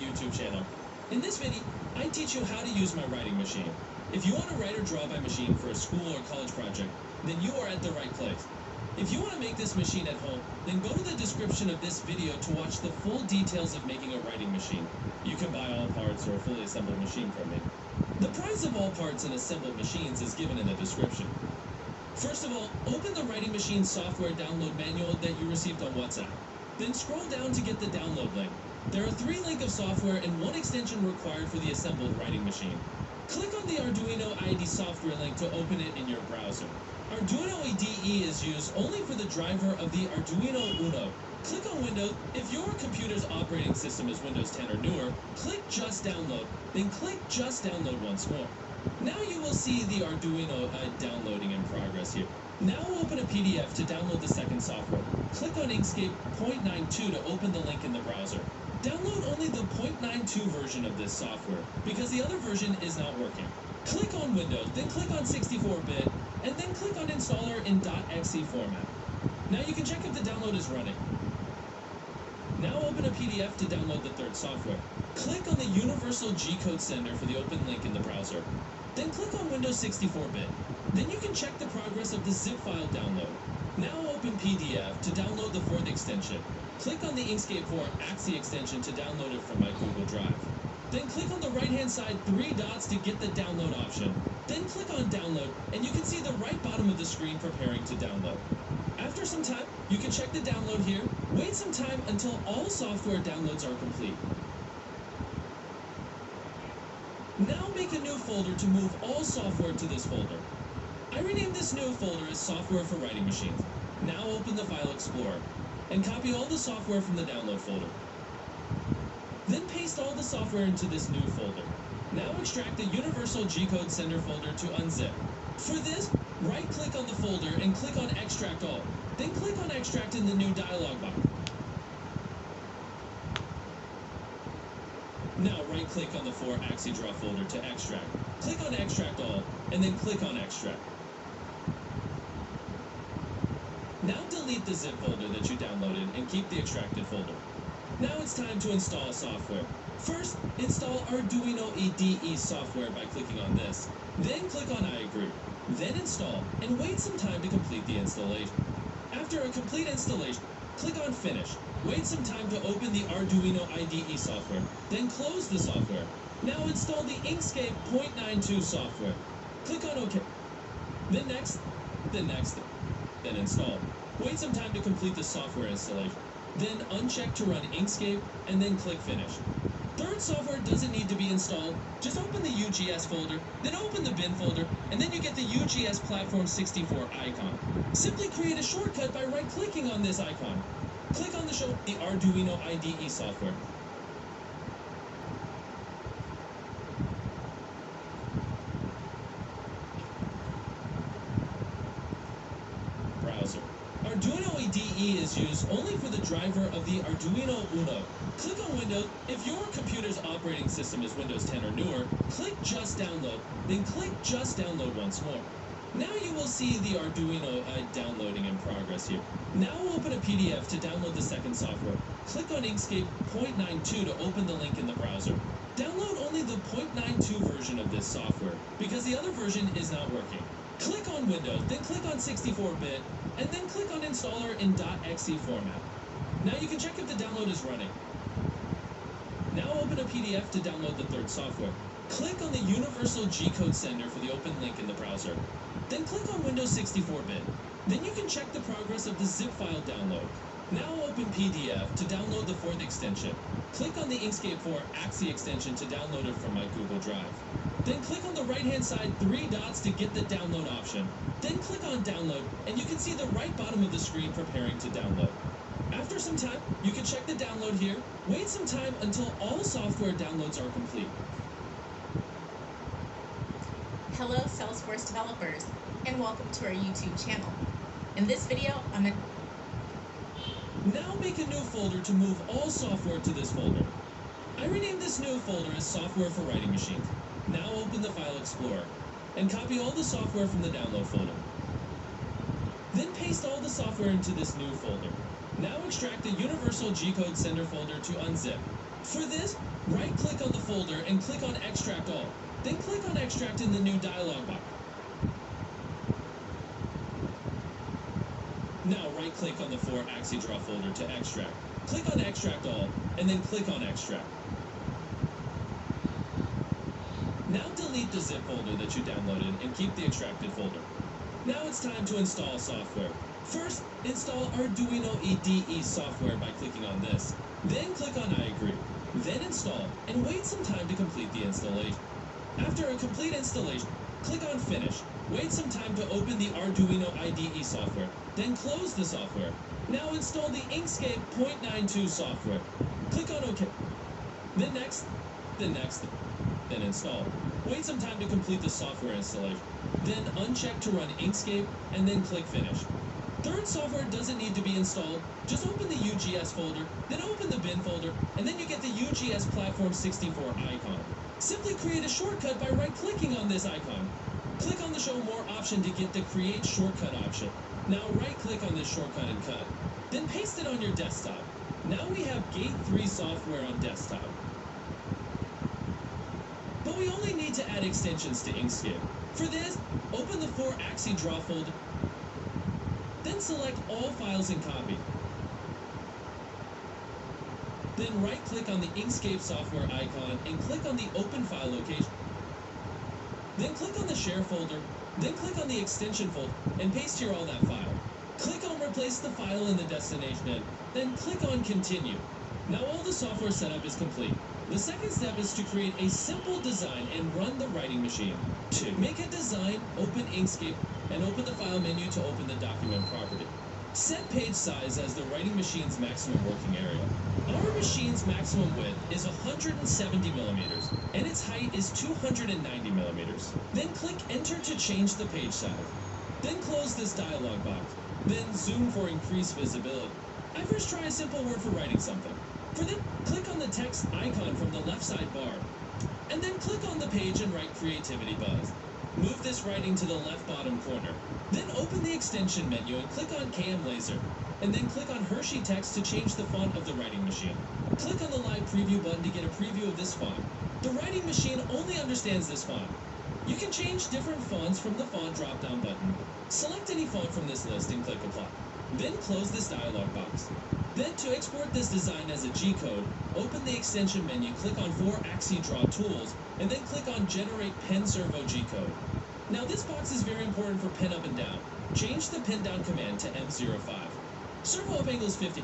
YouTube channel. In this video, I teach you how to use my writing machine. If you want to write or draw by machine for a school or college project, then you are at the right place. If you want to make this machine at home, then go to the description of this video to watch the full details of making a writing machine. You can buy all parts or a fully assembled machine from me. The price of all parts and assembled machines is given in the description. First of all, open the writing machine software download manual that you received on WhatsApp. Then scroll down to get the download link. There are 3 links of software and 1 extension required for the assembled writing machine. Click on the Arduino IDE software link to open it in your browser. Arduino IDE is used only for the driver of the Arduino Uno. Click on Windows. If your computer's operating system is Windows 10 or newer, click Just Download, then click Just Download once more. Now you will see the Arduino downloading in progress here. Now open a PDF to download the second software. Click on Inkscape 0.92 to open the link in the browser. Download only the 0.92 version of this software, because the other version is not working. Click on Windows, then click on 64-bit, and then click on Installer in .exe format. Now you can check if the download is running. Now open a PDF to download the third software. Click on the Universal G-code sender for the open link in the browser. Then click on Windows 64-bit. Then you can check the progress of the zip file download. Now open PDF to download the 4th extension. Click on the Inkscape 4 AXI extension to download it from my Google Drive. Then click on the right-hand side 3 dots to get the download option. Then click on Download, and you can see the right bottom of the screen preparing to download. After some time, you can check the download here. Wait some time until all software downloads are complete. Now make a new folder to move all software to this folder. I renamed this new folder as Software for Writing Machines. Now open the File Explorer and copy all the software from the download folder. Then paste all the software into this new folder. Now extract the Universal G-code sender folder to unzip. For this, right-click on the folder and click on Extract All. Then click on Extract in the new dialog box. Now right-click on the 4 AXI draw folder to extract. Click on Extract All, and then click on Extract. Now delete the zip folder that you downloaded and keep the extracted folder. Now it's time to install software. First, install Arduino IDE software by clicking on this. Then click on I agree. Then install, and wait some time to complete the installation. After a complete installation, click on Finish. Wait some time to open the Arduino IDE software. Then close the software. Now install the Inkscape 0.92 software. Click on OK. Then next, then install. Wait some time to complete the software installation. Then uncheck to run Inkscape, and then click Finish. Third software doesn't need to be installed. Just open the UGS folder, then open the bin folder, and then you get the UGS Platform 64 icon. Simply create a shortcut by right-clicking on this icon. Click on the Arduino IDE software. Browser. Arduino IDE is used only for the driver of the Arduino Uno. Click on Windows. If your computer's operating system is Windows 10 or newer, click Just Download, then click Just Download once more. Now you will see the Arduino downloading in progress here. Now open a PDF to download the second software. Click on Inkscape 0.92 to open the link in the browser. Download only the 0.92 version of this software, because the other version is not working. Click on Windows, then click on 64-bit, and then click on Installer in .exe format. Now you can check if the download is running. Now open a PDF to download the third software. Click on the Universal G-code sender for the open link in the browser. Then click on Windows 64-bit. Then you can check the progress of the zip file download. Now open PDF to download the 4th extension. Click on the Inkscape 4 AXI extension to download it from my Google Drive. Then click on the right-hand side 3 dots to get the download option. Then click on Download, and you can see the right bottom of the screen preparing to download. After some time, you can check the download here. Wait some time until all software downloads are complete. Hello Salesforce developers, and welcome to our YouTube channel. In this video, Now make a new folder to move all software to this folder. I renamed this new folder as Software for Writing Machines. Now open the File Explorer and copy all the software from the download folder. Then paste all the software into this new folder. Now extract the universal G-code sender folder to unzip. For this, right-click on the folder and click on Extract All. Then click on Extract in the new dialog box. Now right-click on the 4-axis draw folder to extract. Click on Extract All, and then click on Extract. Now delete the zip folder that you downloaded and keep the extracted folder. Now it's time to install software. First, install Arduino IDE software by clicking on this. Then click on I agree. Then install, and wait some time to complete the installation. After a complete installation, click on Finish. Wait some time to open the Arduino IDE software. Then close the software. Now install the Inkscape 0.92 software. Click on OK. Then next, then install. Wait some time to complete the software installation. Then uncheck to run Inkscape, and then click Finish. Third, software doesn't need to be installed. Just open the UGS folder, then open the bin folder, and then you get the UGS Platform 64 icon. Simply create a shortcut by right-clicking on this icon. Click on the Show More option to get the Create Shortcut option. Now right-click on this shortcut and cut. Then paste it on your desktop. Now we have Gate 3 software on desktop. But we only need to add extensions to Inkscape. For this, open the 4-axis draw folder, then select all files and copy. Then right-click on the Inkscape software icon and click on the Open File location. Then click on the Share folder, then click on the Extension folder, and paste here all that file. Click on Replace the file in the destination end, then click on Continue. Now all the software setup is complete. The second step is to create a simple design and run the writing machine. To make a design, open Inkscape and open the File menu to open the document property. Set page size as the writing machine's maximum working area. Our machine's maximum width is 170 millimeters, and its height is 290 millimeters. Then click Enter to change the page size. Then close this dialog box. Then zoom for increased visibility. I first try a simple word for writing something. For that, click on the text icon from the left side bar, and then click on the page and write Creativity Buzz. Move this writing to the left bottom corner. Then open the extension menu and click on Cam Laser, and then click on Hershey Text to change the font of the writing machine. Click on the Live Preview button to get a preview of this font. The writing machine only understands this font. You can change different fonts from the font drop-down button. Select any font from this list and click Apply. Then close this dialog box. Then to export this design as a G-code, open the extension menu, click on 4-axis draw tools, and then click on Generate Pen Servo G-code. Now this box is very important for pen up and down. Change the pen down command to M05. Servo up angle is 50.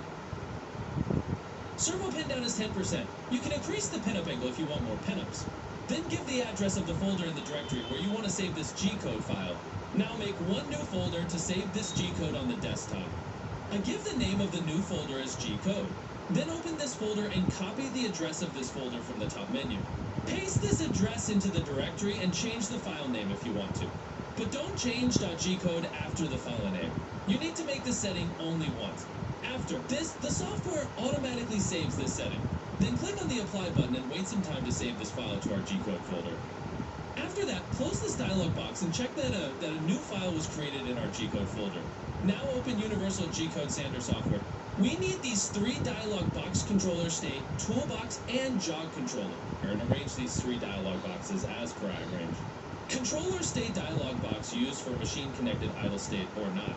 Servo pen down is 10%. You can increase the pen up angle if you want more pen ups. Then give the address of the folder in the directory where you want to save this G-code file. Now make one new folder to save this G-code on the desktop. I give the name of the new folder as G-code. Then open this folder and copy the address of this folder from the top menu. Paste this address into the directory and change the file name if you want to. But don't change .gcode after the file name. You need to make the setting only once. After this, the software automatically saves this setting. Then click on the Apply button and wait some time to save this file to our G-code folder. After that, close this dialog box and check that a new file was created in our G-code folder. Now open Universal G-code Sander software. We need these 3 dialog box controller state, toolbox, and jog controller. And arrange these 3 dialog boxes as per I arranged. Controller state dialog box used for machine connected idle state or not.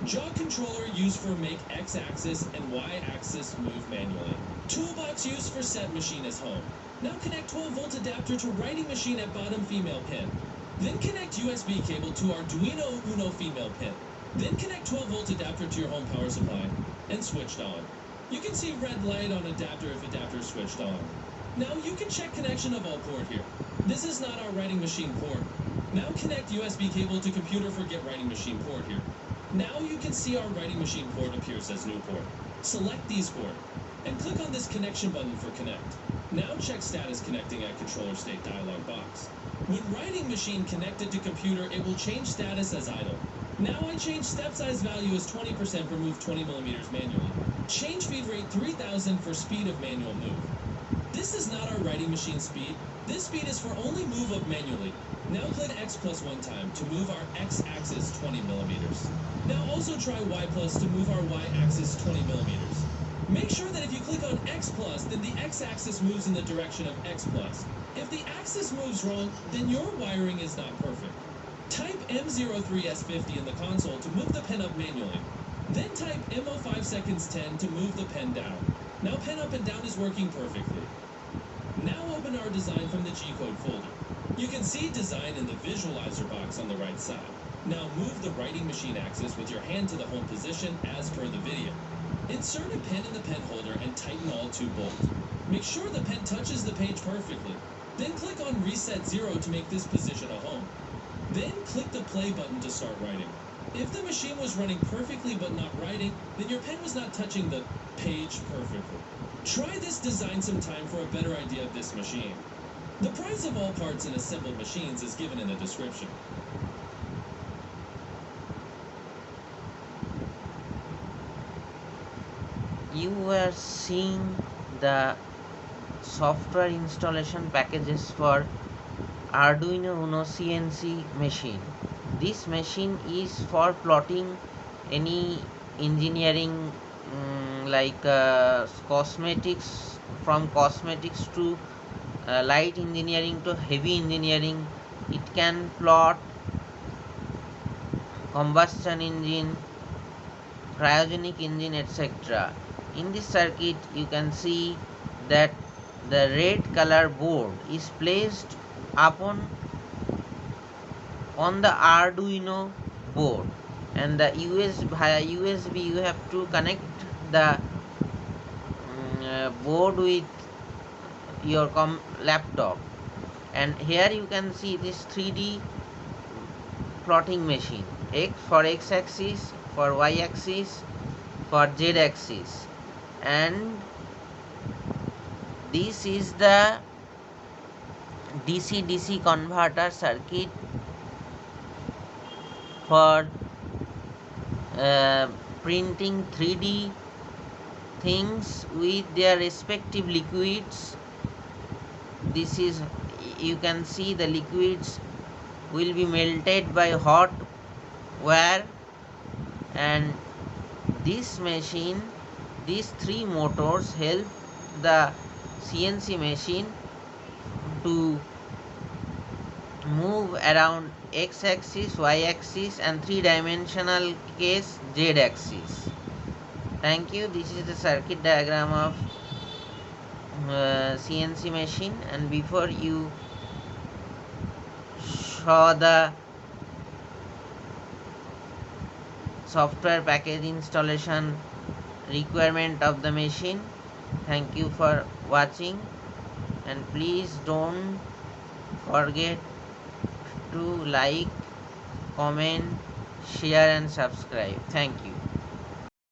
Jog controller used for make X-axis and Y-axis move manually. Toolbox used for set machine as home. Now connect 12-volt adapter to writing machine at bottom female pin. Then connect USB cable to Arduino Uno female pin. Then connect 12-volt adapter to your home power supply and switched on. You can see red light on adapter if adapter is switched on. Now you can check connection of all port here. This is not our writing machine port. Now connect USB cable to computer for get writing machine port here. Now you can see our writing machine port appears as new port. Select these port and click on this connection button for connect. Now check status connecting at controller state dialog box. When writing machine connected to computer, it will change status as idle. Now I change step size value as 20% for move 20 millimeters manually. Change feed rate 3000 for speed of manual move. This is not our writing machine speed. This speed is for only move up manually. Now click X plus one time to move our X axis 20 millimeters. Now also try Y plus to move our Y axis 20 millimeters. Make sure that if you click on X plus, then the X axis moves in the direction of X plus. If the axis moves wrong, then your wiring is not perfect. Type M03S50 in the console to move the pen up manually. Then type M05 seconds 10 to move the pen down. Now pen up and down is working perfectly. Now open our design from the G-code folder. You can see design in the visualizer box on the right side. Now move the writing machine axis with your hand to the home position as per the video. Insert a pen in the pen holder and tighten all 2 bolts. Make sure the pen touches the page perfectly. Then click on Reset 0 to make this position a home. Then click the play button to start writing. If the machine was running perfectly but not writing, then your pen was not touching the page perfectly. Try this design sometime for a better idea of this machine. The price of all parts in assembled machines is given in the description. You are seeing the software installation packages for Arduino Uno CNC machine. This machine is for plotting any engineering like cosmetics, from cosmetics to light engineering to heavy engineering. It can plot combustion engine, cryogenic engine, etc. In this circuit you can see that the red color board is placed upon on the Arduino board, and the via USB you have to connect the board with your laptop. And here you can see this 3D plotting machine, X for X axis, for Y axis, for Z axis, and this is the DC-DC converter circuit for printing 3D things with their respective liquids. This is, you can see the liquids will be melted by hot wire, and this machine, these 3 motors help the CNC machine to move around X axis, Y axis, and 3-dimensional case Z axis. Thank you. This is the circuit diagram of CNC machine, and before you saw the software package installation requirement of the machine. Thank you for watching, and please don't forget to like, comment, share and subscribe. Thank you.